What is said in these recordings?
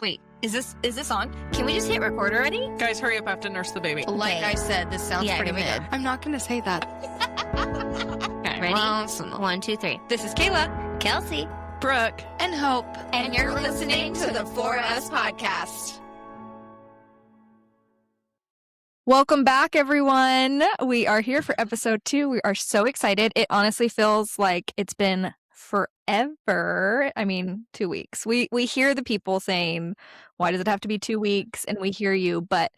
Wait, is this on? Can we just hit record already? Guys, hurry up, I have to nurse the baby. Like I said, this sounds pretty here we mid. go. I'm not going to say that. Okay, ready? 1, 2, 3. This is Kayla, Kelsey, Brooke. And hope. and you're listening to the For Us podcast. Welcome back, everyone. We are here for episode 2. We are so excited. It honestly feels like it's been forever. I mean, 2 weeks. We hear the people saying, why does it have to be 2 weeks? And we hear you, but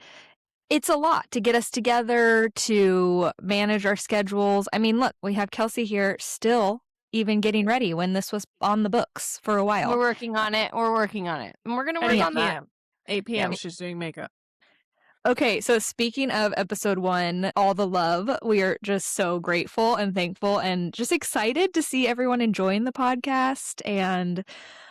it's a lot to get us together, to manage our schedules. I mean, look, we have Kelsey here still even getting ready when this was on the books for a while. We're working on it. And we're going to work on that. 8 p.m. Yeah. She's doing makeup. Okay, so speaking of episode 1, all the love, we are just so grateful and thankful and just excited to see everyone enjoying the podcast and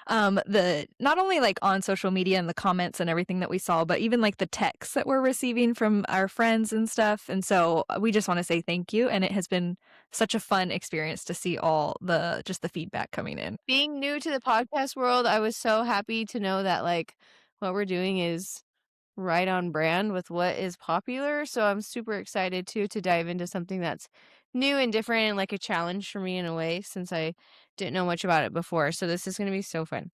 the not only like on social media and the comments and everything that we saw, but even like the texts that we're receiving from our friends and stuff. And so we just want to say thank you. And it has been such a fun experience to see all the feedback coming in. Being new to the podcast world, I was so happy to know that like what we're doing is right on brand with what is popular. So I'm super excited to dive into something that's new and different and like a challenge for me in a way since I didn't know much about it before. So this is going to be so fun.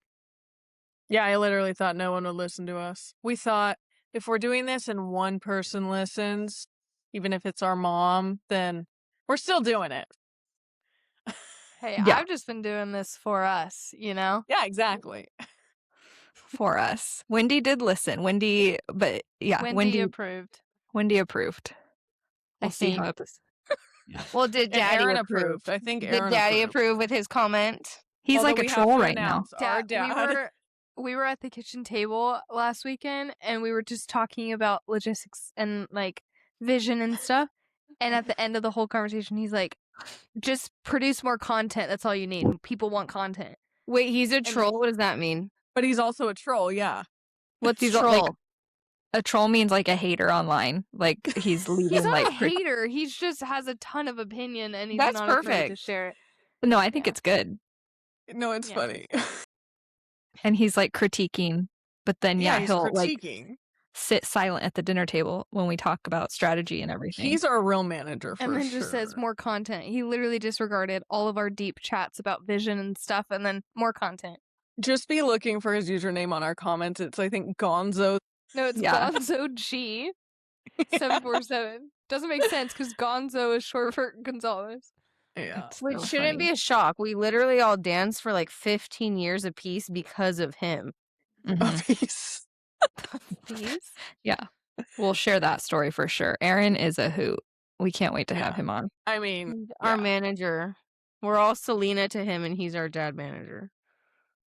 Yeah, I literally thought no one would listen to us. We thought if we're doing this and one person listens, even if it's our mom, then we're still doing it. Hey, Yeah. I've just been doing this for us, you know? Yeah, exactly. For us. Wendy did listen. Wendy approved. Wendy approved. I We'll see how think. it Well, did And Daddy Aaron approve? approved. I think Did Aaron Daddy approved. approve with his comment? He's Although like a we have troll to right now. announce our dad. We were at the kitchen table last weekend and we were just talking about logistics and like vision and stuff. And at the end of the whole conversation, he's like, just produce more content. That's all you need. People want content. Wait, he's a troll? What does that mean? But he's also a troll, yeah. What's He's troll? like a troll means like a hater online. Like he's leaving He's not like a hater. He just has a ton of opinion and he's That's not afraid to perfect. share it. No, I think Yeah. it's good. No, it's Yeah. funny. And he's like critiquing, but then he's he'll like critiquing. sit silent at the dinner table when we talk about strategy and everything. He's our real manager for And then sure. just says more content. He literally disregarded all of our deep chats about vision and stuff and then more content. Just be looking for his username on our comments. It's, I think, Gonzo. No, it's Yeah. Gonzo G 747. Doesn't make sense because Gonzo is short for Gonzalez. Yeah. Which so shouldn't funny. be a shock. We literally all danced for like 15 years apiece because of him. Mhm. Peace. Please? We'll share that story for sure. Aaron is a hoot. We can't wait to have Yeah. him on. I mean, Our yeah. manager. We're all Selena to him and he's our dad manager.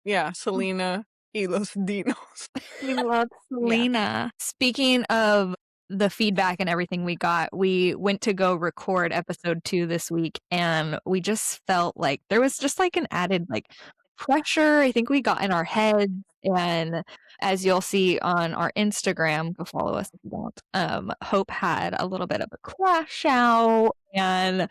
Yeah, Selena y los dinos. We love Selena. Speaking of the feedback and everything we got, we went to go record episode 2 this week and we just felt like there was just like an added like pressure. I think we got in our heads, and as you'll see on our Instagram, go follow us if you don't. Hope had a little bit of a crash out and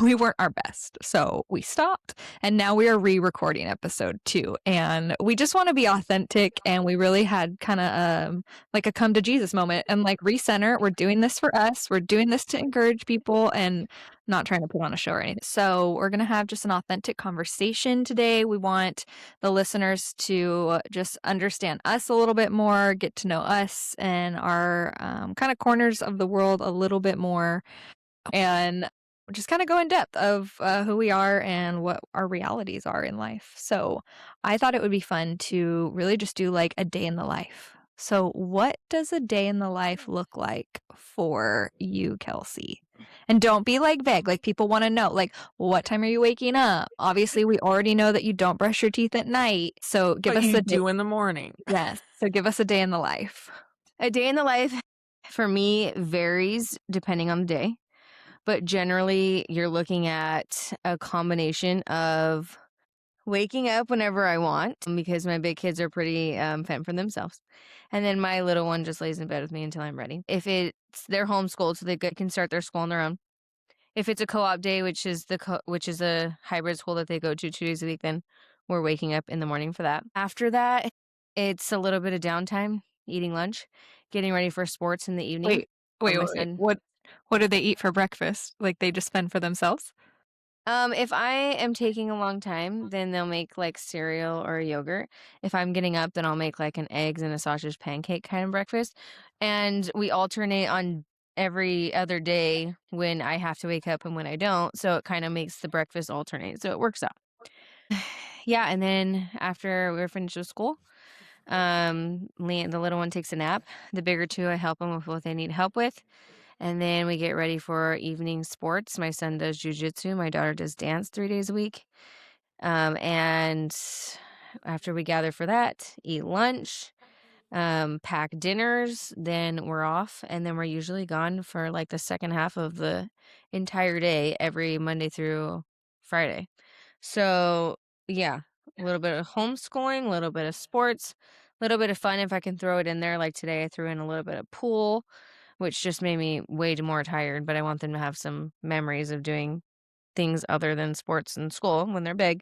we weren't our best. So we stopped and now we are re-recording episode 2 and we just want to be authentic, and we really had kind of like a come to Jesus moment and like recenter. We're doing this for us. We're doing this to encourage people and not trying to put on a show or anything. So we're going to have just an authentic conversation today. We want the listeners to just understand us a little bit more, get to know us and our kind of corners of the world a little bit more, and just kind of go in depth of who we are and what our realities are in life. So I thought it would be fun to really just do like a day in the life. So what does a day in the life look like for you, Kelsey? And don't be like vague. Like people want to know, like, what time are you waking up? Obviously, we already know that you don't brush your teeth at night. So give But us you a day. do in the morning. Yes. So give us a day in the life. A day in the life for me varies depending on the day. But generally, you're looking at a combination of waking up whenever I want because my big kids are pretty fend for themselves. And then my little one just lays in bed with me until I'm ready. If they're homeschooled, so they can start their school on their own. If it's a co-op day, which is a hybrid school that they go to 2 days a week, then we're waking up in the morning for that. After that, it's a little bit of downtime, eating lunch, getting ready for sports in the evening. Wait, my wait, son- what do they eat for breakfast? Like they just spend for themselves? If I am taking a long time, then they'll make like cereal or yogurt. If I'm getting up, then I'll make like an eggs and a sausage pancake kind of breakfast. And we alternate on every other day when I have to wake up and when I don't. So it kind of makes the breakfast alternate. So it works out. Yeah, and then after we're finished with school, the little one takes a nap. The bigger two, I help them with what they need help with. And then we get ready for evening sports. My son does jujitsu. My daughter does dance 3 days a week. And after we gather for that, eat lunch, pack dinners, then we're off. And then we're usually gone for like the second half of the entire day, every Monday through Friday. So, yeah, a little bit of homeschooling, a little bit of sports, a little bit of fun if I can throw it in there. Like today, I threw in a little bit of pool, which just made me way more tired, but I want them to have some memories of doing things other than sports and school when they're big.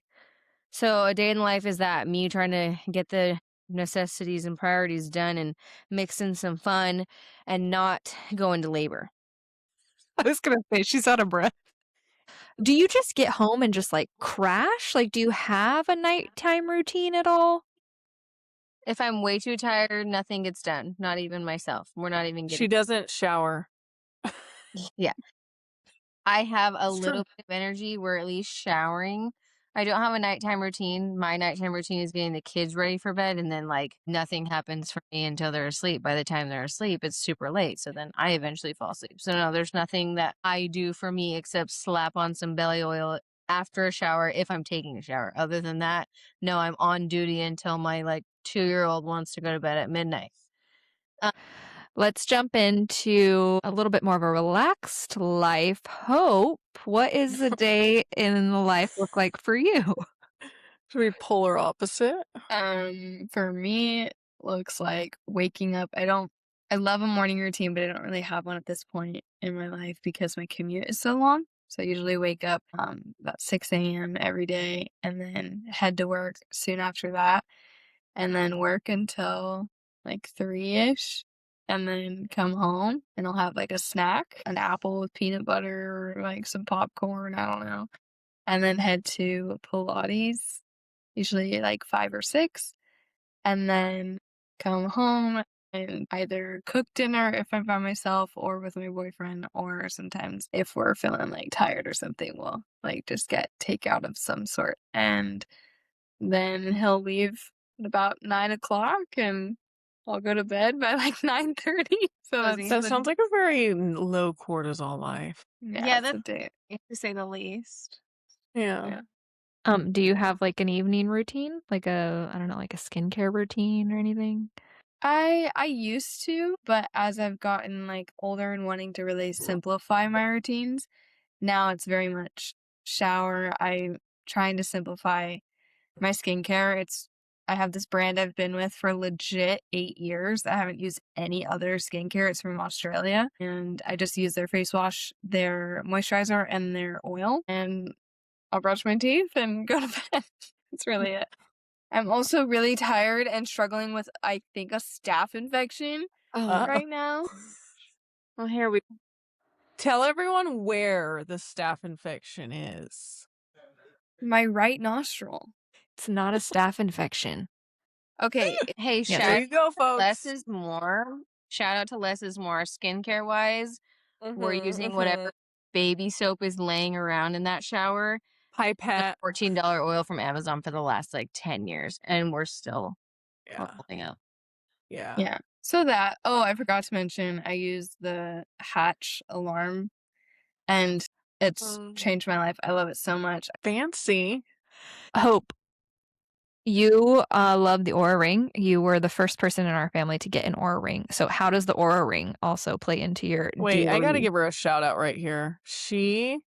So a day in life is that, me trying to get the necessities and priorities done and mix in some fun and not go into labor. I was gonna say she's out of breath. Do you just get home and just like crash? Like, do you have a nighttime routine at all? If I'm way too tired, nothing gets done. Not even myself. We're not even She getting. doesn't shower. Yeah. I have a It's true. little bit of energy. We're at least showering. I don't have a nighttime routine. My nighttime routine is getting the kids ready for bed, and then like nothing happens for me until they're asleep. By the time they're asleep, it's super late. So then I eventually fall asleep. So no, there's nothing that I do for me except slap on some belly oil after a shower if I'm taking a shower. Other than that, no, I'm on duty until my like 2-year-old wants to go to bed at midnight. Let's jump into a little bit more of a relaxed life. Hope, what is the day in the life look like for you? Should we polar opposite? For me, it looks like waking up. I love a morning routine, but I don't really have one at this point in my life because my commute is so long. So I usually wake up about 6 a.m. every day and then head to work soon after that, and then work until like 3-ish, and then come home and I'll have like a snack, an apple with peanut butter or like some popcorn, I don't know, and then head to Pilates, usually like 5 or 6, and then come home and either cook dinner if I'm by myself or with my boyfriend, or sometimes if we're feeling like tired or something, we'll like just get takeout of some sort. And then he'll leave at about 9 o'clock and I'll go to bed by like 9:30. So Cozy. That sounds like a very low cortisol life. yeah, that's a day, to say the least. Yeah. Do you have like an evening routine? Like I don't know, like a skincare routine or anything? I used to, but as I've gotten like older and wanting to really simplify my routines, now it's very much shower. I'm trying to simplify my skincare. I have this brand I've been with for legit 8 years. I haven't used any other skincare. It's from Australia, and I just use their face wash, their moisturizer, and their oil. And I'll brush my teeth and go to bed. That's really it. I'm also really tired and struggling with, I think, a staph infection right now. Well, here we Tell everyone where the staph infection is. My right nostril. It's not a staph infection. Okay. Hey, Yeah, shout There you go, folks. Less is more. Shout out to Less is More. Skincare wise, we're using whatever baby soap is laying around in that shower. Pipette. $14 oil from Amazon for the last like 10 years, and we're still Yeah. holding up. Yeah. Yeah. So that, I forgot to mention, I use the Hatch alarm, and it's changed my life. I love it so much. Fancy. Hope, you love the Aura Ring. You were the first person in our family to get an Aura Ring. So how does the Aura Ring also play into your Wait, I gotta daily- give her a shout out right here. She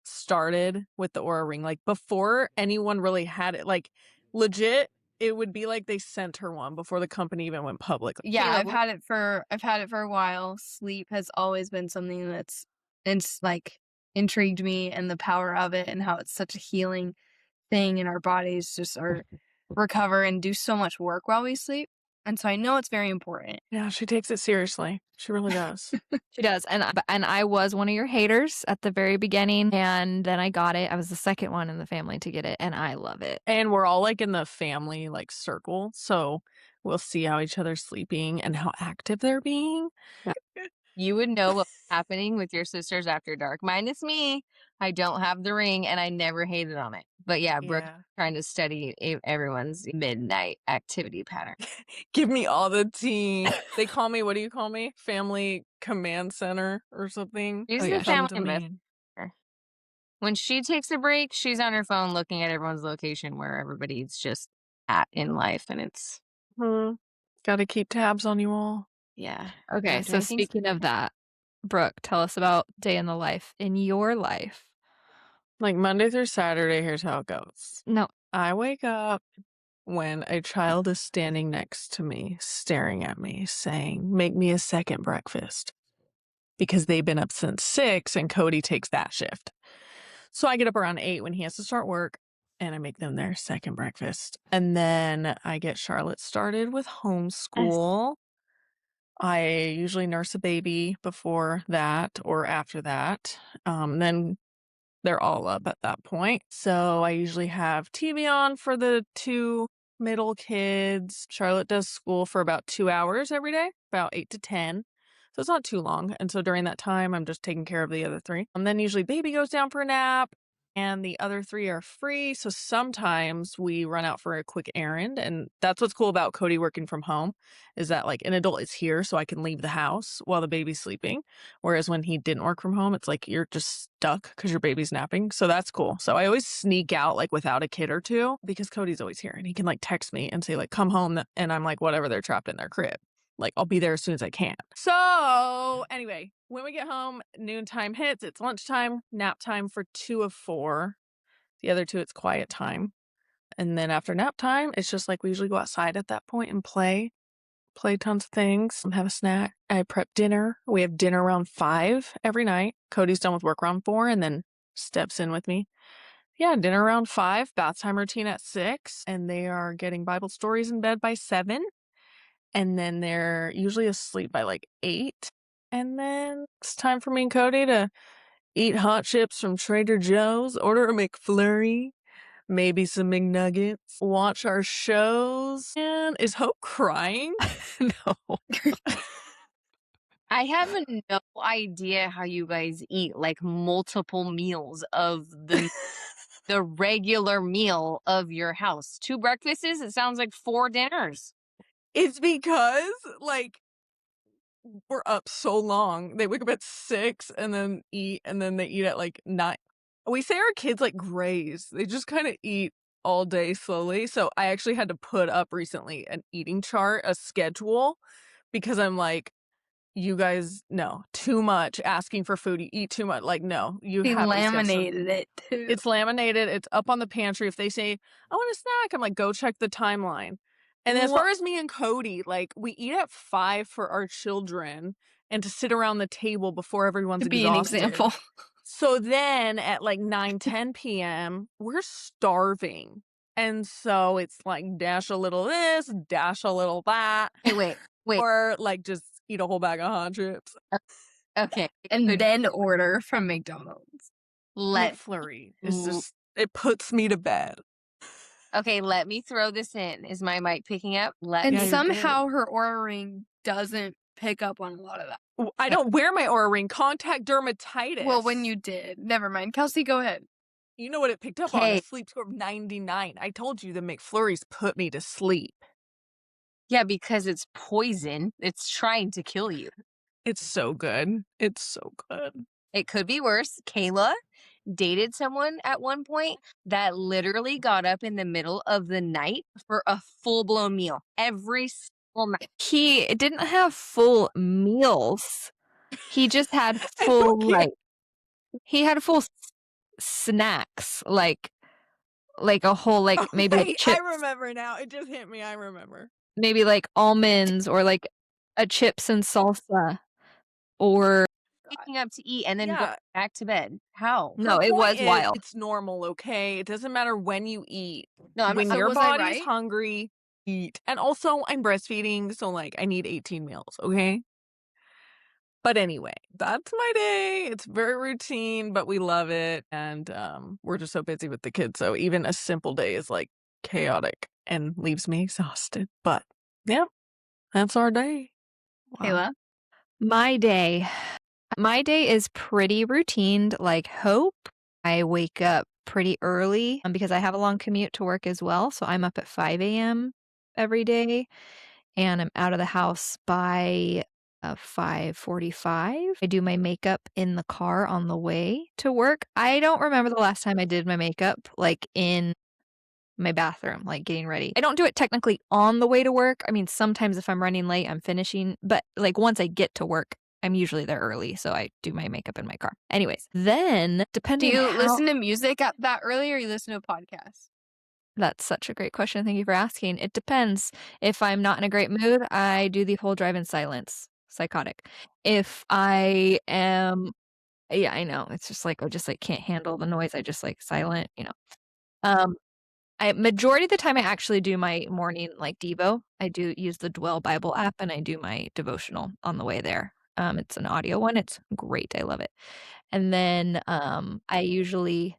started with the Aura Ring like before anyone really had it. Like legit, it would be like they sent her one before the company even went public. Yeah, Caleb, I've had it for a while. Sleep has always been something that's like intrigued me, and the power of it and how it's such a healing thing in our bodies just recover and do so much work while we sleep. And so I know it's very important. Yeah, she takes it seriously. She really does. She does. And I was one of your haters at the very beginning, and then I got it. I was the second one in the family to get it, and I love it. And we're all like in the family like circle, so we'll see how each other's sleeping and how active they're being. You would know what's happening with your sisters after dark. Minus me. I don't have the ring and I never hated on it. But yeah, Brooke's trying to study everyone's midnight activity pattern. Give me all the tea. They call me, what do you call me? Family Command Center or something? She's Oh, the yeah. family messenger. When she takes a break, she's on her phone looking at everyone's location where everybody's just at in life. And it's... Gotta keep tabs on you all. Yeah. Okay, so speaking of that, Brooke, tell us about day in the life in your life. Like Monday through Saturday, here's how it goes. No. I wake up when a child is standing next to me, staring at me, saying, make me a second breakfast. Because they've been up since 6 and Cody takes that shift. So I get up around 8 when he has to start work and I make them their second breakfast. And then I get Charlotte started with homeschool. I usually nurse a baby before that or after that. Then they're all up at that point. So I usually have TV on for the 2 middle kids. Charlotte does school for about 2 hours every day, about 8 to 10. So it's not too long. And so during that time, I'm just taking care of the other 3. And then usually baby goes down for a nap and the other 3 are free. So sometimes we run out for a quick errand. And that's what's cool about Cody working from home is that like an adult is here so I can leave the house while the baby's sleeping. Whereas when he didn't work from home, it's like you're just stuck because your baby's napping. So that's cool. So I always sneak out like without a kid or 2 because Cody's always here and he can like text me and say like, come home. And I'm like, whatever, they're trapped in their crib. Like, I'll be there as soon as I can. So anyway, when we get home, noontime hits. It's lunchtime, nap time for 2 of 4. The other 2, it's quiet time. And then after nap time, it's just like we usually go outside at that point and play tons of things, have a snack. I prep dinner. We have dinner around 5 every night. Cody's done with work around 4 and then steps in with me. Yeah, dinner around 5, bath time routine at 6, and they are getting Bible stories in bed by 7. And then they're usually asleep by like 8. And then it's time for me and Cody to eat hot chips from Trader Joe's, order a McFlurry, maybe some McNuggets, watch our shows. And is Hope crying? No. I have no idea how you guys eat like multiple meals of the regular meal of your house. 2 breakfasts, it sounds like 4 dinners. It's because, like, we're up so long. They wake up at 6 and then eat, and then they eat at, like, 9. We say our kids, like, graze. They just kind of eat all day slowly. So I actually had to put up recently an eating chart, a schedule, because I'm like, you guys, no, too much asking for food. You eat too much. Like, no, you He have laminated it too. It's laminated. It's up on the pantry. If they say, I want a snack, I'm like, go check the timeline. And as far as me and Cody, like, we eat at 5 for our children and to sit around the table before everyone's be exhausted. an example. So then at like 9, 10 p.m., we're starving. And so it's like dash a little this, dash a little that. Hey, wait. Or like just eat a whole bag of hot chips. Okay. And then order from McDonald's. McFlurry. It's just, it puts me to bed. Okay, let me throw this in. Is my mic picking up? And somehow her Oura Ring doesn't pick up on a lot of that. I don't wear my Oura Ring. Contact dermatitis. Well, when you did. Never mind. Kelsey, go ahead. You know what it picked up on? A sleep score of 99. I told you the McFlurries put me to sleep. Yeah, because it's poison. It's trying to kill you. It's so good. It's so good. It could be worse. Kayla dated someone at one point that literally got up in the middle of the night for a full-blown meal every single night. He didn't have full meals. He just had full he had full snacks, like a whole maybe Wait, chips. I remember now. It just hit me. I remember. Maybe like almonds or like a chips and salsa or waking up to eat and then Yeah. go back to bed. How? No, Her it was point is, wild. it's normal, okay? It doesn't matter when you eat. No, I'm When So your was I body's right? hungry, eat. And also, I'm breastfeeding, so like I need 18 meals, okay? But anyway, that's my day. It's very routine, but we love it. And we're just so busy with the kids. So even a simple day is like chaotic and leaves me exhausted. But yeah, that's our day. Kayla? My day is pretty routine, like Hope. I wake up pretty early because I have a long commute to work as well. So I'm up at 5 a.m. every day and I'm out of the house by 5:45. I do my makeup in the car on the way to work. I don't remember the last time I did my makeup like in my bathroom, like getting ready. I don't do it technically on the way to work. I mean, sometimes if I'm running late, I'm finishing, but like once I get to work, I'm usually there early, so I do my makeup in my car. Anyways, then Do depending you how... listen to music at that early or you listen to a podcast? That's such a great question. Thank you for asking. It depends. If I'm not in a great mood, I do the whole drive in silence. Psychotic. If I am, yeah, I know. It's just like I just like can't handle the noise. I just like silent, you know. I majority of the time I actually do my morning like Devo. I do use the Dwell Bible app and I do my devotional on the way there. It's an audio one. It's great. I love it. And then I usually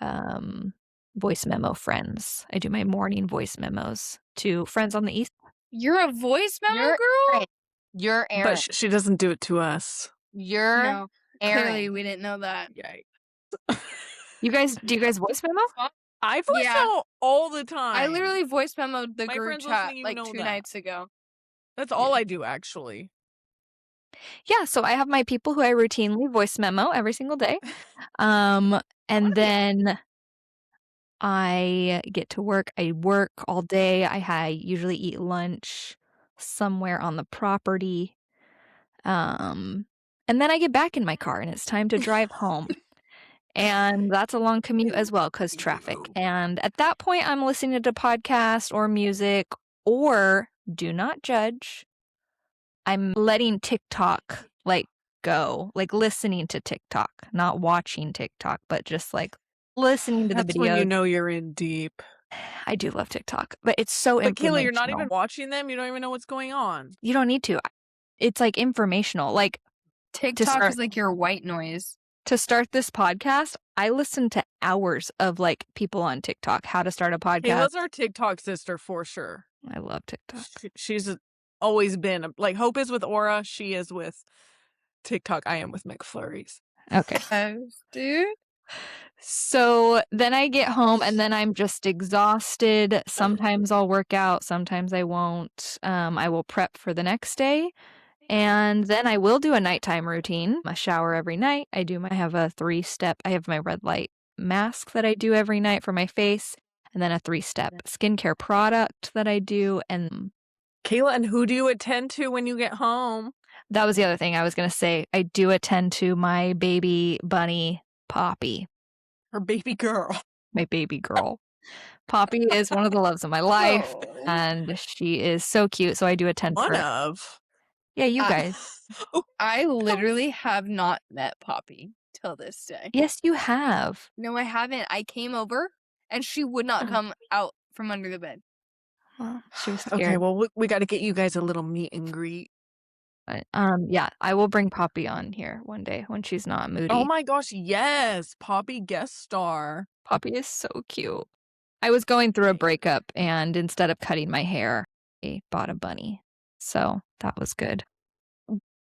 voice memo friends. I do my morning voice memos to friends on the East. You're a voice memo You're girl? You're Aaron. But she doesn't do it to us. You're No. Aaron. Clearly, we didn't know that. Yikes. Do you guys voice memo? I voice Yeah. out all the time. I literally voice memoed the My group friends chat listening, you like know 2 that. nights ago. That's all I do, actually. Yeah, so I have my people who I routinely voice memo every single day. And then I get to work. I work all day. I usually eat lunch somewhere on the property. And then I get back in my car and it's time to drive home. And that's a long commute as well because traffic. And at that point, I'm listening to podcast or music or do not judge. I'm letting TikTok like go, like listening to TikTok, not watching TikTok, but just like listening to the That's videos. when you know you're in deep. I do love TikTok, but it's so But Kayla, you're not informational. even watching them. You don't even know what's going on. You don't need to. It's like informational. Like TikTok start- is like your white noise. to start this podcast, I listened to hours of like people on TikTok, how to start a podcast. Kayla's our TikTok sister for sure. I love TikTok. She's always been like Hope is with Aura. She is with TikTok. I am with McFlurries. Okay. Dude. So then I get home and then I'm just exhausted. Sometimes I'll work out, sometimes I won't. I will prep for the next day. And then I will do a nighttime routine. I shower every night. I have a 3-step. I have my red light mask that I do every night for my face, and then a 3-step skincare product that I do. And Kayla, and who do you attend to when you get home? that was the other thing I was going to say. I do attend to my baby bunny, Poppy. Her baby girl. My baby girl. Poppy is one of the loves of my life, and she is so cute. So I do attend to One her. of. Yeah, you guys. I literally have not met Poppy till this day. Yes, you have. No, I haven't. I came over and she would not come out from under the bed. Well, she was scared. Okay, well, we got to get you guys a little meet and greet. But, yeah, I will bring Poppy on here one day when she's not moody. Oh my gosh, yes. Poppy guest star. Poppy is so cute. I was going through a breakup, and instead of cutting my hair, I bought a bunny. So that was good.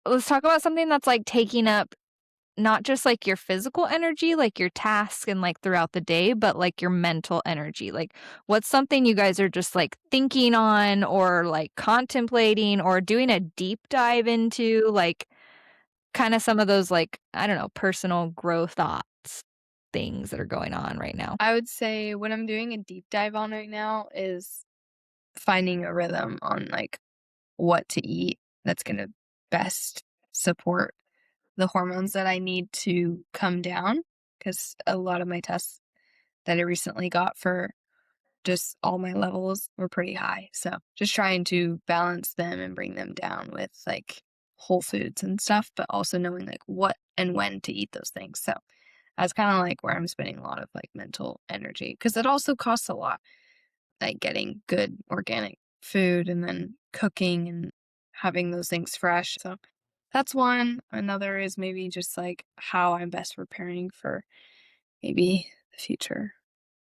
Let's talk about something that's like taking up not just like your physical energy, like your tasks and like throughout the day, but like your mental energy. Like what's something you guys are just like thinking on or like contemplating or doing a deep dive into, like kind of some of those like, I don't know, personal growth thoughts, things that are going on right now. I would say what I'm doing a deep dive on right now is finding a rhythm on like what to eat that's going to best support the hormones that I need to come down, because a lot of my tests that I recently got for just all my levels were pretty high. So just trying to balance them and bring them down with like whole foods and stuff, but also knowing like what and when to eat those things. So that's kind of like where I'm spending a lot of like mental energy, because it also costs a lot, like getting good organic food and then cooking and having those things fresh. So that's one. Another is maybe just like how I'm best preparing for maybe the future.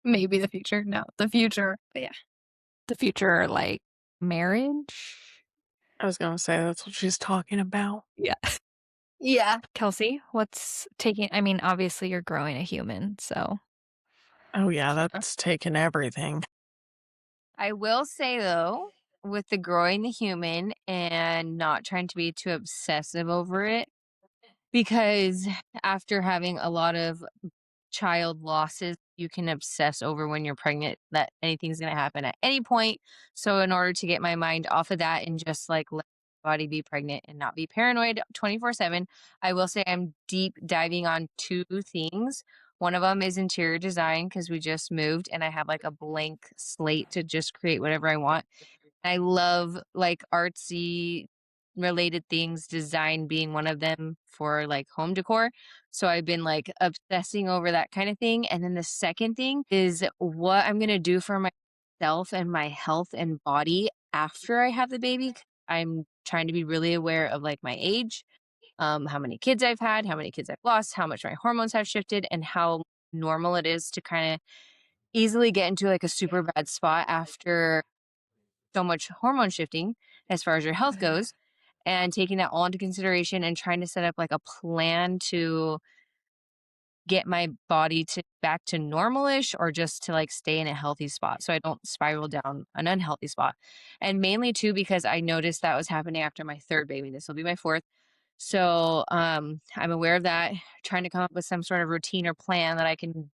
Maybe the future. No, the future. But yeah. The future, like marriage. I was gonna say that's what she's talking about. Yeah. Yeah. Kelsey, what's taking? I mean, obviously you're growing a human, so Oh yeah, that's taking everything. I will say though, with the growing the human and not trying to be too obsessive over it, because after having a lot of child losses, you can obsess over when you're pregnant that anything's going to happen at any point. So, in order to get my mind off of that and just like let my body be pregnant and not be paranoid 24/7, I will say I'm deep diving on two things. One of them is interior design because we just moved and I have like a blank slate to just create whatever I want. I love like artsy related things, design being one of them for like home decor. So I've been like obsessing over that kind of thing. And then the second thing is what I'm going to do for myself and my health and body after I have the baby. I'm trying to be really aware of like my age, how many kids I've had, how many kids I've lost, how much my hormones have shifted, and how normal it is to kind of easily get into like a super bad spot after so much hormone shifting as far as your health goes, and taking that all into consideration and trying to set up like a plan to get my body to back to normalish or just to like stay in a healthy spot so I don't spiral down an unhealthy spot. And mainly too because I noticed that was happening after my third baby. This will be my fourth. So I'm aware of that, trying to come up with some sort of routine or plan that I can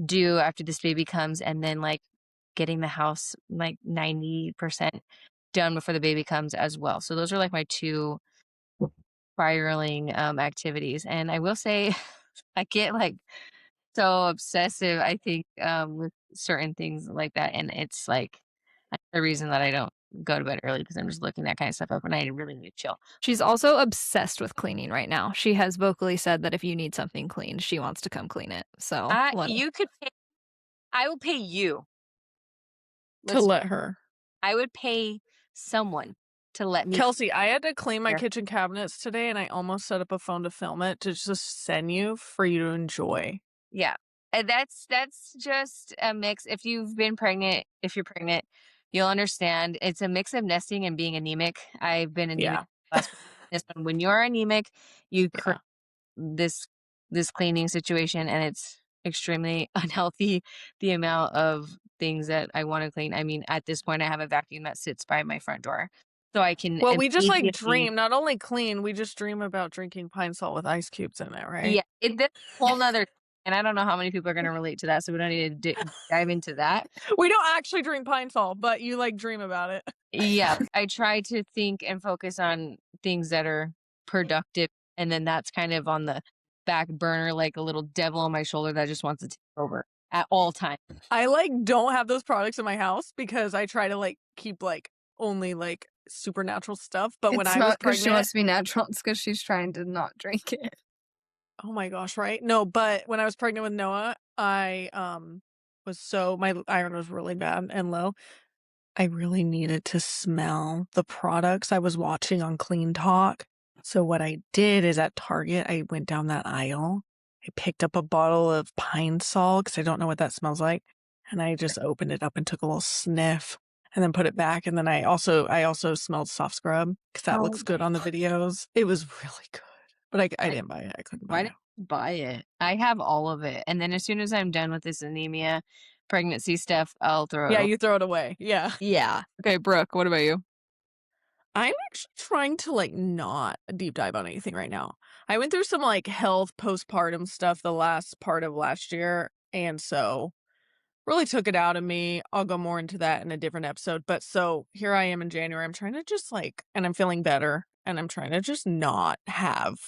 do after this baby comes, and then like getting the house like 90% done before the baby comes as well. So those are like my two spiraling activities. And I will say I get like so obsessive, I think, with certain things like that. And it's like the reason that I don't go to bed early, because I'm just looking that kind of stuff up and I really need to chill. she's also obsessed with cleaning right now. She has vocally said that if you need something cleaned, she wants to come clean it. So You could pay, I will pay you To let her. I would pay someone to let me. Kelsey, I had to clean my There. kitchen cabinets today and I almost set up a phone to film it to just send you for you to enjoy. Yeah. And that's just a mix. If you're pregnant, you'll understand. It's a mix of nesting and being anemic. I've been anemic. Yeah. This one. When you're anemic, you Yeah. create this cleaning situation, and it's extremely unhealthy. The amount of things that I want to clean. I mean, at this point, I have a vacuum that sits by my front door, so I can. Well, we just like immediately- dream, not only clean, we just dream about drinking pine salt with ice cubes in it, right? Yeah, that's a whole nother. And I don't know how many people are going to relate to that, so we don't need to dive into that. We don't actually drink pine salt, but you like dream about it. Yeah, I try to think and focus on things that are productive, and then that's kind of on the back burner, like a little devil on my shoulder that just wants to take over at all times. I like don't have those products in my house because I try to like keep like only like supernatural stuff. But when It's I was not because she pregnant, wants to be natural. It's because she's trying to not drink it. oh my gosh, right? No, but when I was pregnant with Noah, I was my iron was really bad and low. I really needed to smell the products I was watching on Clean Talk. So what I did is at Target, I went down that aisle. I picked up a bottle of pine salt because I don't know what that smells like. And I just opened it up and took a little sniff and then put it back. And then I also smelled soft scrub because that looks good on the videos. It was really good. But I didn't buy it. I couldn't buy Why it. didn't you buy it? I have all of it. And then as soon as I'm done with this anemia, pregnancy stuff, I'll throw it Yeah, away. you throw it away. Yeah. yeah. Okay, Brooke, what about you? I'm actually trying to like not deep dive on anything right now. I went through some like health postpartum stuff the last part of last year, and so really took it out of me. I'll go more into that in a different episode. But so here I am in January. I'm trying to just like, and I'm feeling better, and I'm trying to just not have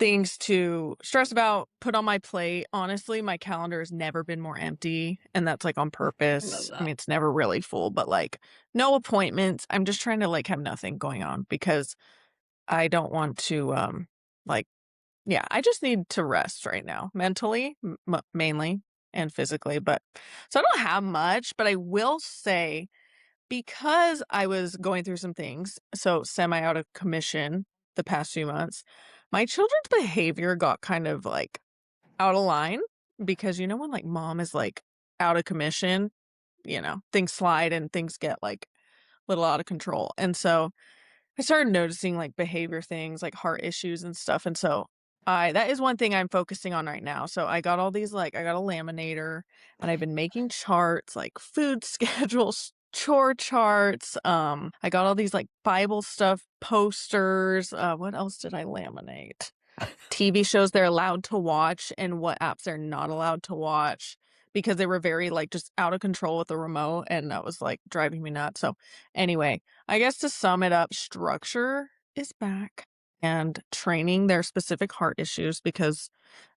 things to stress about, put on my plate. Honestly, my calendar has never been more empty, and that's like on purpose. I mean, it's never really full, but like no appointments. I'm just trying to like have nothing going on because I don't want to, I just need to rest right now, mentally, mainly, and physically. But so I don't have much, but I will say, because I was going through some things, so semi out of commission the past few months, my children's behavior got kind of like out of line because when like mom is like out of commission, things slide and things get like a little out of control. And so I started noticing like behavior things like heart issues and stuff. And so that is one thing I'm focusing on right now. So I got all these I got a laminator and I've been making charts like food schedules, chore charts. I got all these like Bible stuff, posters. What else did I laminate? TV shows they're allowed to watch and what apps they're not allowed to watch, because they were very like just out of control with the remote, and that was like driving me nuts. So anyway, I guess to sum it up, structure is back and training their specific heart issues, because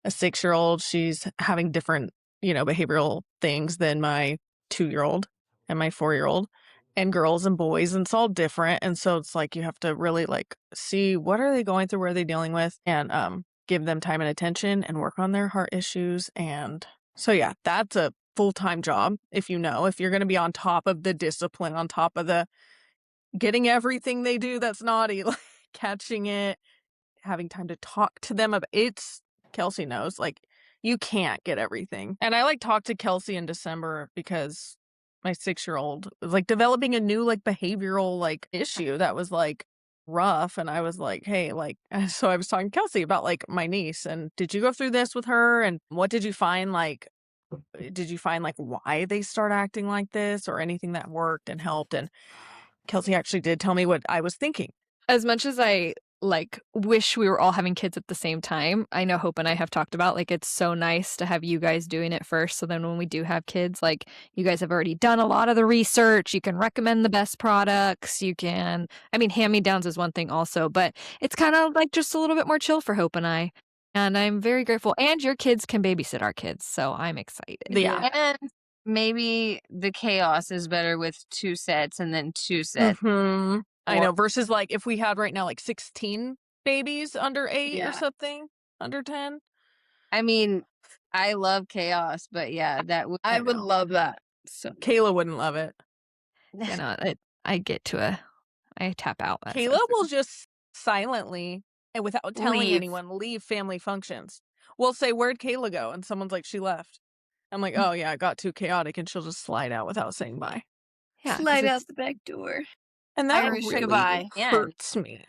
a 6-year-old, she's having different, behavioral things than my 2-year-old and my 4-year-old, and girls and boys, and it's all different. And so it's like you have to really like see what are they going through, what are they dealing with, and give them time and attention and work on their heart issues. And so yeah, that's a full-time job. If you're going to be on top of the discipline, on top of the getting everything they do that's naughty, like catching it, having time to talk to them about it's Kelsey knows, like you can't get everything. And I like talked to Kelsey in December because my 6-year-old was like developing a new like behavioral like issue that was like rough. And I was like, hey, like, so I was talking to Kelsey about like my niece, and did you go through this with her? And what did you find like why they start acting like this, or anything that worked and helped? And Kelsey actually did tell me what I was thinking. As much as I like wish we were all having kids at the same time, I know Hope and I have talked about like it's so nice to have you guys doing it first, so then when we do have kids, like you guys have already done a lot of the research, you can recommend the best products, hand-me-downs is one thing also, but it's kind of like just a little bit more chill for Hope and I, and I'm very grateful. And your kids can babysit our kids, so I'm excited. Yeah. And maybe the chaos is better with 2 sets and then 2 sets. Mm-hmm. I know, versus like if we had right now like 16 babies under 8 or something, under 10. I mean, I love chaos, but yeah, that would I would love that. So Kayla wouldn't love it. I tap out. Kayla will just silently and without telling anyone leave family functions. We'll say, where'd Kayla go? And someone's like, she left. I'm like, oh yeah, it got too chaotic, and she'll just slide out without saying bye. Yeah, slide out the back door. And that Irish really goodbye. hurts me.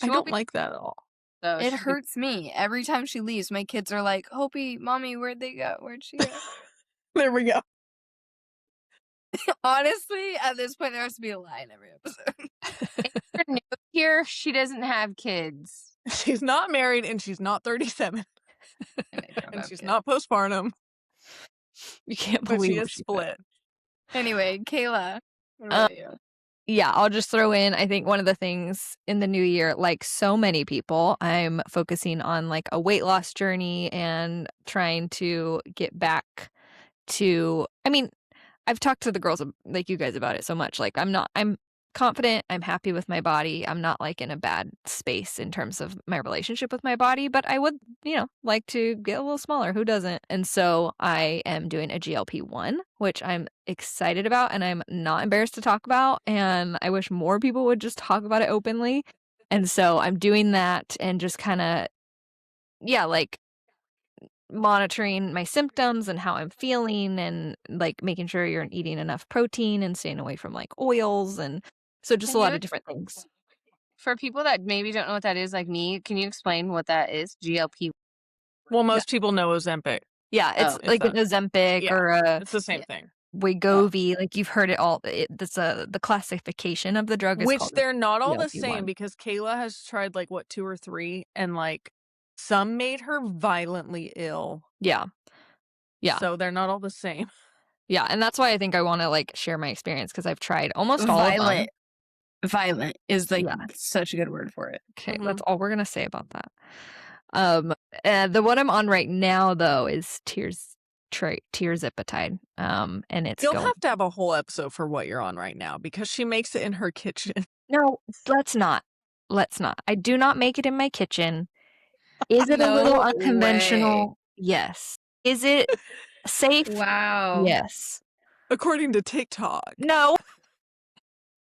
I don't like that at all. So It hurts me. Every time she leaves, my kids are like, Hopi, Mommy, where'd they go? Where'd she go? There we go. Honestly, at this point, there has to be a lie in every episode. If you're new here, she doesn't have kids. She's not married, and she's not 37. And she's not postpartum. You can't But believe she is split. Anyway, Kayla, what about you? Yeah, I'll just throw in, I think one of the things in the new year, like so many people, I'm focusing on like a weight loss journey and trying to get back to, I've talked to the girls like you guys about it so much. Like I'm confident, I'm happy with my body. I'm not like in a bad space in terms of my relationship with my body, but I would, like to get a little smaller. Who doesn't? And so I am doing a GLP-1, which I'm excited about and I'm not embarrassed to talk about. And I wish more people would just talk about it openly. And so I'm doing that and just kind of, like monitoring my symptoms and how I'm feeling, and like making sure you're eating enough protein and staying away from like oils, and so just a lot of different things. For people that maybe don't know what that is, like me, can you explain what that is? GLP. Well, most people know Ozempic. Yeah, it's like an Ozempic or it's the same thing. Wegovy, like you've heard it all. That's the classification of the drug is Which called they're not all the GLP-1. same, because Kayla has tried like 2 or 3, and like some made her violently ill. Yeah. So they're not all the same. Yeah, and that's why I think I want to like share my experience, because I've tried almost all of them. Violent is like such a good word for it. Okay, that's all we're gonna say about that. The one I'm on right now though is tirzepatide. And it's You'll have to have a whole episode for what you're on right now, because she makes it in her kitchen. No, let's not. let's not. I do not make it in my kitchen. Is it a No little way. unconventional? Yes. Is it safe? Wow. Yes. According to TikTok. No.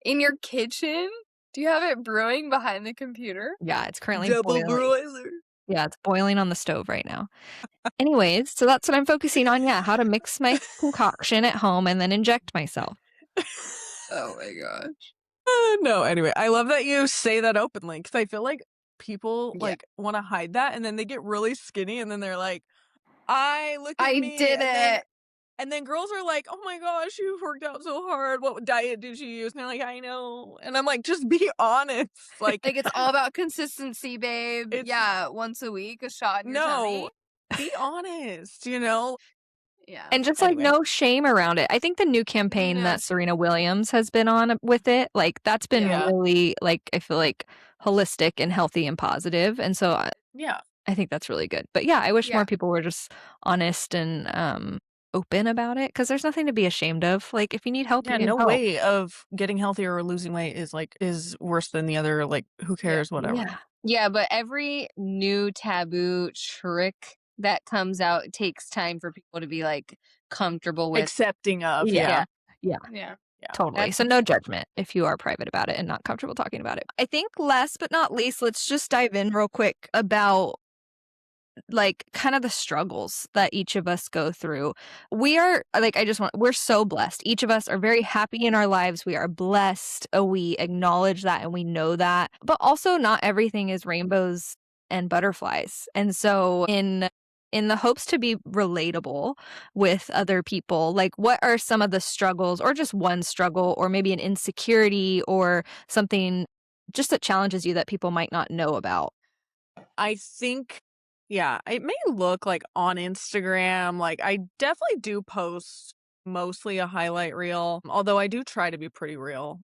In your kitchen? Do you have it brewing behind the computer? Yeah, it's currently Double boiling. broiler. Yeah, it's boiling on the stove right now. Anyways, so that's what I'm focusing on. Yeah, how to mix my concoction at home and then inject myself. Oh my gosh. No, anyway, I love that you say that openly because I feel like people Yeah. like want to hide that and then they get really skinny and then they're like, look at I me. did it. And then girls are like, oh my gosh, you've worked out so hard. What diet did you use? And they're like, I know. And I'm like, just be honest. Like, Like, it's all about consistency, babe. It's- Yeah, once a week, a shot in your tummy. be honest, you know? Yeah. And just Anyway. like no shame around it. I think the new campaign No. that Serena Williams has been on with it, like that's been Yeah. really like, I feel like holistic and healthy and positive. And so Yeah. I think that's really good. But yeah, I wish Yeah. more people were just honest and open about it because there's nothing to be ashamed of. Like if you need help, Yeah, you need no help. way of getting healthier or losing weight is worse than the other. Like, who cares? Whatever. Yeah. Yeah, but every new taboo trick that comes out takes time for people to be like comfortable with. Accepting of. Yeah. Yeah. Yeah. Totally. That's- So no judgment if you are private about it and not comfortable talking about it. I think last but not least, let's just dive in real quick about like kind of the struggles that each of us go through. We are like, we're so blessed. Each of us are very happy in our lives. We are blessed. We acknowledge that and we know that. But also not everything is rainbows and butterflies. And so in the hopes to be relatable with other people, like what are some of the struggles or just one struggle or maybe an insecurity or something just that challenges you that people might not know about? I think, yeah, it may look like on Instagram. Like, I definitely do post mostly a highlight reel, although I do try to be pretty real.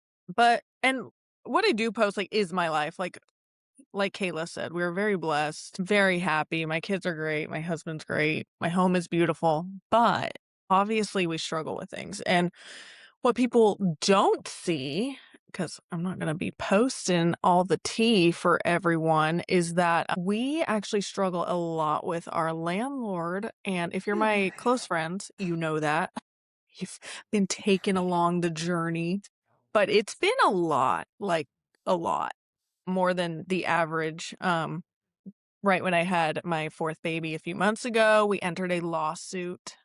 And what I do post, like, is my life. Like Kayla said, we're very blessed, very happy. My kids are great. My husband's great. My home is beautiful. But obviously, we struggle with things. And what people don't see, because I'm not going to be posting all the tea for everyone, is that we actually struggle a lot with our landlord. And if you're my close friends, you know that. You've been taken along the journey. But it's been a lot, like a lot, more than the average. Right when I had my fourth baby a few months ago, we entered a lawsuit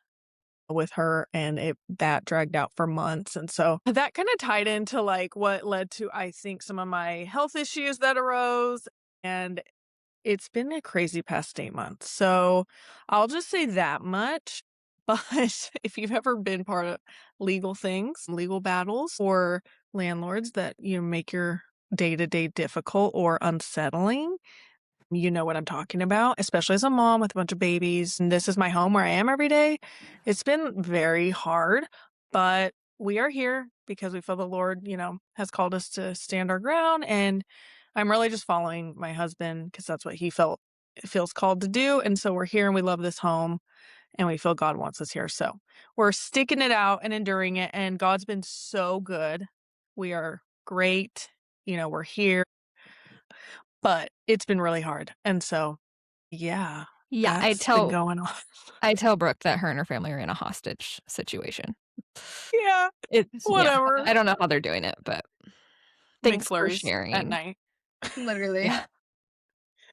with her and that dragged out for months. And so that kind of tied into like what led to, I think, some of my health issues that arose. And it's been a crazy past 8 months. So I'll just say that much. But if you've ever been part of legal things, legal battles, or landlords that make your day-to-day difficult or unsettling, you know what I'm talking about, especially as a mom with a bunch of babies. And this is my home where I am every day. It's been very hard, but we are here because we feel the Lord, has called us to stand our ground. And I'm really just following my husband because that's what he feels called to do. And so we're here and we love this home and we feel God wants us here. So we're sticking it out and enduring it. And God's been so good. We are great. We're here. But it's been really hard. And so, yeah. Yeah, that's been going on. I tell Brooke that her and her family are in a hostage situation. Yeah. Whatever. I don't know how they're doing it, but thanks for McFlurries sharing. at night. Literally. Yeah.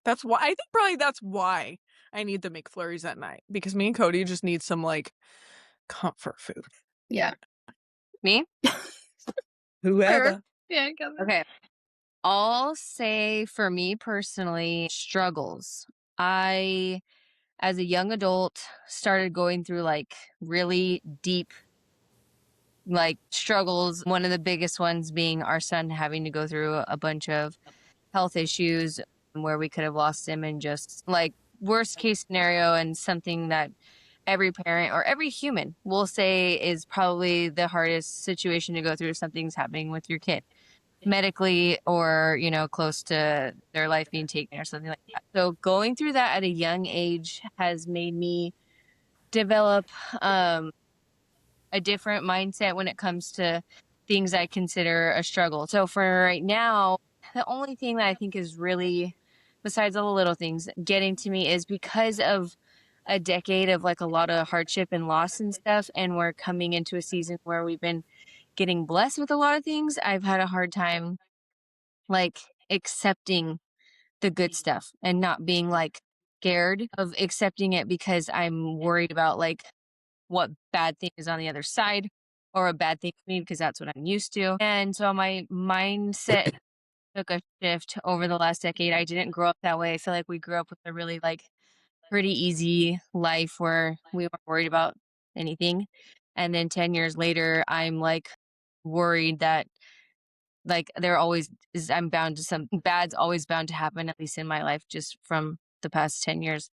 That's why. I think probably that's why I need the McFlurries at night. Because me and Cody just need some, like, comfort food. Yeah. Me? Whoever. Yeah, I got that. Okay. I'll say for me personally, struggles. I, as a young adult, started going through like really deep like struggles. One of the biggest ones being our son having to go through a bunch of health issues where we could have lost him, and just like worst case scenario, and something that every parent or every human will say is probably the hardest situation to go through if something's happening with your kid medically, or close to their life being taken or something like that. So going through that at a young age has made me develop a different mindset when it comes to things I consider a struggle. So for right now, The only thing that I think is really, besides all the little things, getting to me is because of a decade of like a lot of hardship and loss and stuff, and we're coming into a season where we've been getting blessed with a lot of things. I've had a hard time like accepting the good stuff and not being like scared of accepting it because I'm worried about like what bad thing is on the other side or a bad thing for me because that's what I'm used to. And so my mindset took a shift over the last decade. I didn't grow up that way. I feel like we grew up with a really like pretty easy life where we weren't worried about anything. And then 10 years later, I'm like worried that like there always is, I'm bound to some bad's always bound to happen, at least in my life, just from the past 10 years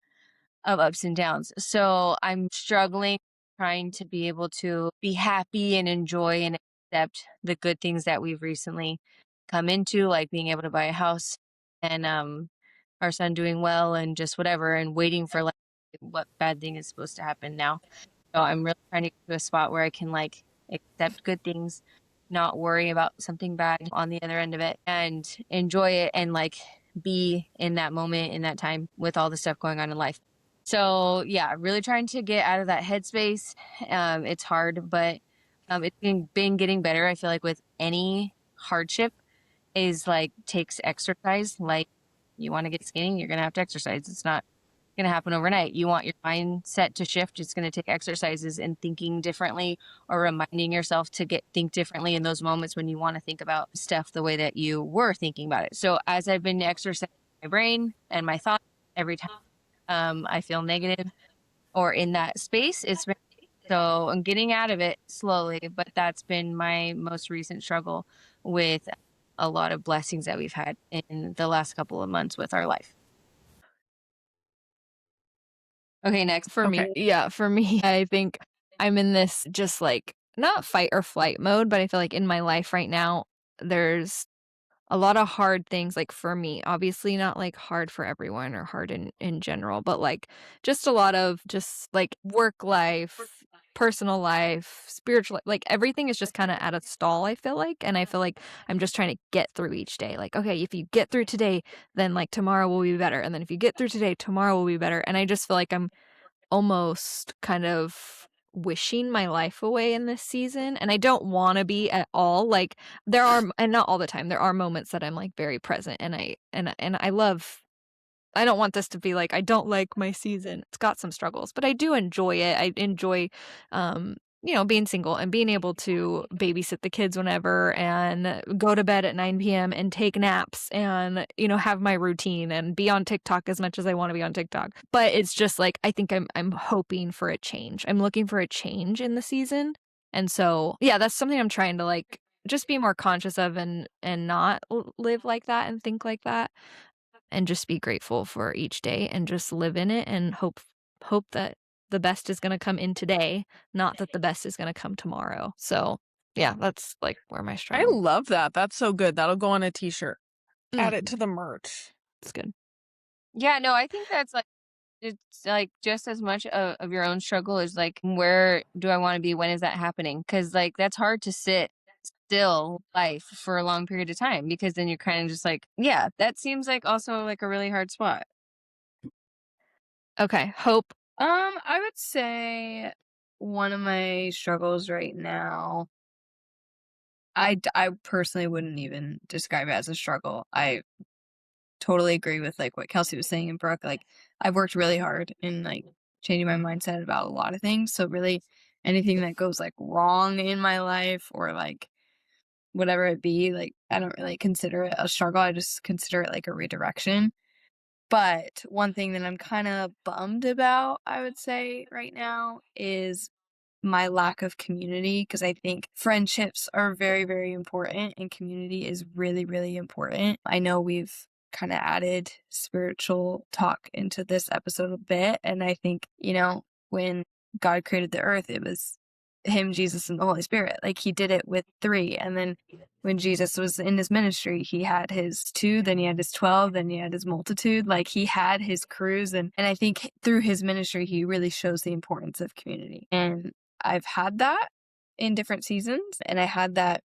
of ups and downs. So I'm struggling trying to be able to be happy and enjoy and accept the good things that we've recently come into, like being able to buy a house and our son doing well and just whatever, and waiting for like what bad thing is supposed to happen now. So I'm really trying to get to a spot where I can like accept good things, not worry about something bad on the other end of it, and enjoy it and like be in that moment, in that time with all the stuff going on in life. So yeah, really trying to get out of that headspace. It's hard, but it's been getting better. I feel like with any hardship is like takes exercise. Like you want to get skinny, you're gonna have to exercise. It's not gonna happen overnight. You want your mindset to shift, it's gonna take exercises and thinking differently or reminding yourself to think differently in those moments when you want to think about stuff the way that you were thinking about it. So as I've been exercising my brain and my thoughts every time I feel negative or in that space, so I'm getting out of it slowly, but that's been my most recent struggle with a lot of blessings that we've had in the last couple of months with our life. Okay, next. For me, I think I'm in this just like not fight or flight mode, but I feel like in my life right now, there's a lot of hard things like for me, obviously not like hard for everyone or hard in general, but like just a lot of just like work life, personal life, spiritual, like everything is just kind of at a stall, I feel like. And I feel like I'm just trying to get through each day. Like, okay, if you get through today, then like tomorrow will be better. And then if you get through today, tomorrow will be better. And I just feel like I'm almost kind of wishing my life away in this season, and I don't want to be at all. Like there are, and not all the time, there are moments that I'm like very present, and I love, I don't want this to be like I don't like my season. It's got some struggles, but I do enjoy it. I enjoy being single and being able to babysit the kids whenever and go to bed at 9 p.m. and take naps and, have my routine and be on TikTok as much as I want to be on TikTok. But it's just like, I think I'm hoping for a change. I'm looking for a change in the season. And so, yeah, that's something I'm trying to like just be more conscious of and not live like that and think like that, and just be grateful for each day and just live in it and hope that the best is going to come in today, not that the best is going to come tomorrow. So yeah, that's like where my I struggle. love that. That's so good. That'll go on a t-shirt. Add it to the merch. It's good. Yeah, no, I think that's like, it's like just as much of your own struggle as like, where do I want to be? When is that happening? Because like, that's hard to sit still life for a long period of time, because then you're kind of just like, yeah, that seems like also like a really hard spot. Okay, Hope. I would say one of my struggles right now, I personally wouldn't even describe it as a struggle. I totally agree with like what Kelsey was saying, and Brooke, like I've worked really hard in like changing my mindset about a lot of things. So really anything that goes like wrong in my life or like whatever it be, like I don't really consider it a struggle. I just consider it like a redirection. But one thing that I'm kind of bummed about, I would say right now, is my lack of community, because I think friendships are very, very important and community is really, really important. I know we've kind of added spiritual talk into this episode a bit, and I think, when God created the earth, it was him, Jesus, and the Holy Spirit. Like he did it with 3, and then when Jesus was in his ministry, he had his 2, then he had his 12, then he had his multitude. Like he had his crews, and I think through his ministry, he really shows the importance of community. And I've had that in different seasons, and I had that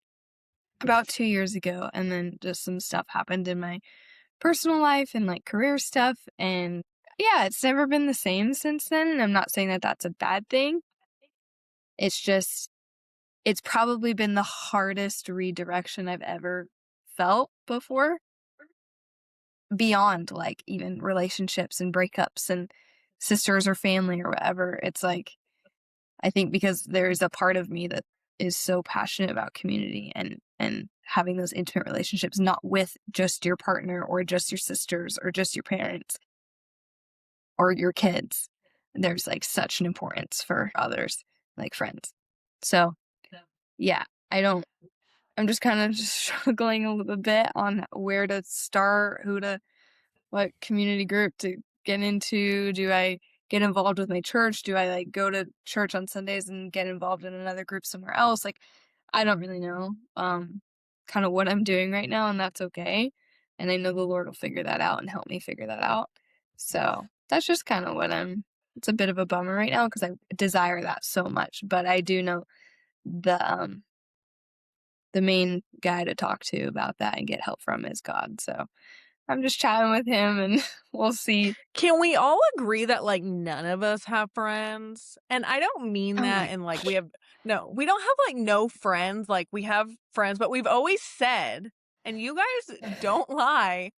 about 2 years ago, and then just some stuff happened in my personal life and like career stuff, and yeah, it's never been the same since then. And I'm not saying that that's a bad thing. It's just it's probably been the hardest redirection I've ever felt before, beyond like even relationships and breakups and sisters or family or whatever. It's like, I think because there's a part of me that is so passionate about community and having those intimate relationships, not with just your partner or just your sisters or just your parents or your kids. There's like such an importance for others, like friends. So yeah, I'm just kind of just struggling a little bit on where to start, what community group to get into. Do I get involved with my church? Do I like go to church on Sundays and get involved in another group somewhere else? Like, I don't really know kind of what I'm doing right now, and that's okay. And I know the Lord will figure that out and help me figure that out. So that's just kind of it's a bit of a bummer right now because I desire that so much. But I do know the main guy to talk to about that and get help from is God. So I'm just chatting with him and we'll see. Can we all agree that like none of us have friends? And I don't mean that in like we don't have like no friends. Like we have friends, but we've always said, and you guys don't lie,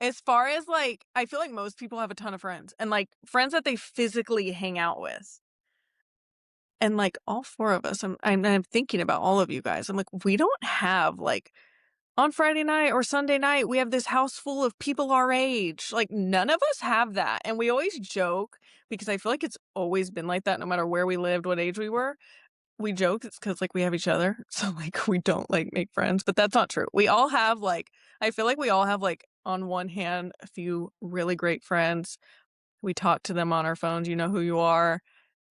as far as like, I feel like most people have a ton of friends and like friends that they physically hang out with. And like all four of us, I'm thinking about all of you guys. I'm like, we don't have like on Friday night or Sunday night, we have this house full of people our age. Like none of us have that. And we always joke because I feel like it's always been like that no matter where we lived, what age we were. We joke it's because like we have each other. So like we don't like make friends, but that's not true. We all have like, I feel like we all have like on one hand, a few really great friends. We talk to them on our phones. You know who you are.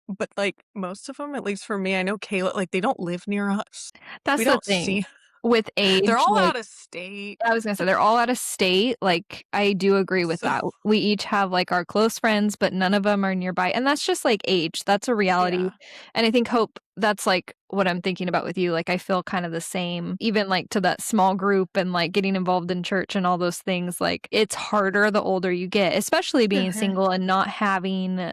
But like most of them, at least for me, I know Kayla, like they don't live near us. That's We the don't thing. see. With age, They're all like, out of state. I was gonna say they're all out of state. Like I do agree with that. We each have like our close friends, but none of them are nearby, and that's just like age. That's a reality. Yeah. And I think Hope, that's like what I'm thinking about with you. Like I feel kind of the same, even like to that small group and like getting involved in church and all those things. Like it's harder the older you get, especially being single and not having,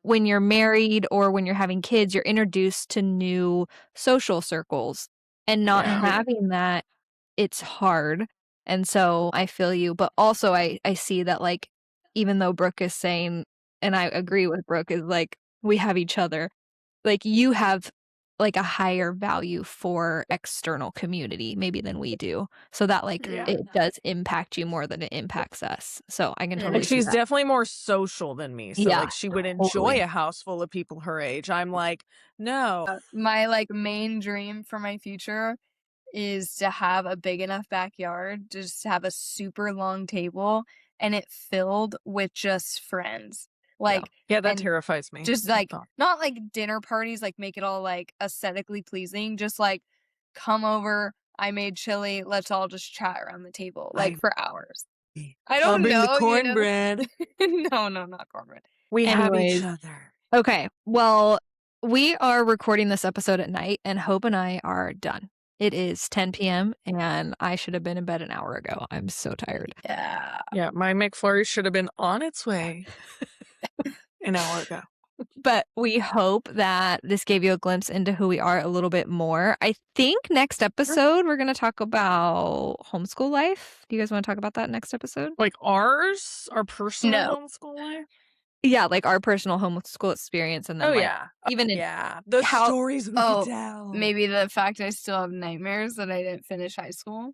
when you're married or when you're having kids, you're introduced to new social circles. And not having that, it's hard. And so I feel you. But also I see that like, even though Brooke is saying, and I agree with Brooke, is like, we have each other. Like you have like a higher value for external community maybe than we do. So that like it does impact you more than it impacts us. So I can totally And see she's that. definitely more social than me. So like she would enjoy totally. a house full of people her age. I'm like, no. My like main dream for my future is to have a big enough backyard, just have a super long table and it filled with just friends. Like Yeah, that and terrifies me. just like not like dinner parties, like make it all like aesthetically pleasing, just like come over, I made chili, let's all just chat around the table like for hours. I don't I'll bring know, the cornbread. No, not cornbread. We have Anyways. each other. Okay. Well, we are recording this episode at night and Hope and I are done. It is 10 p.m. and I should have been in bed an hour ago. I'm so tired. Yeah, my McFlurry should have been on its way an hour ago. But we hope that this gave you a glimpse into who we are a little bit more. I think next episode we're going to talk about homeschool life. Do you guys want to talk about that next episode? Like our personal homeschool life? Yeah, like our personal homeschool experience, and then even the stories we could tell. Maybe the fact I still have nightmares that I didn't finish high school.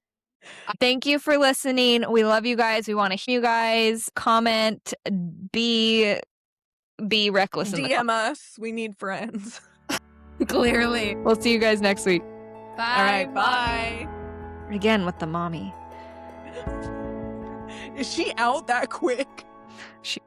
Thank you for listening. We love you guys. We want to hear you guys. Comment. Be reckless. DM us. We need friends. Clearly. We'll see you guys next week. Bye. All right, bye. Again with the mommy. Is she out that quick? She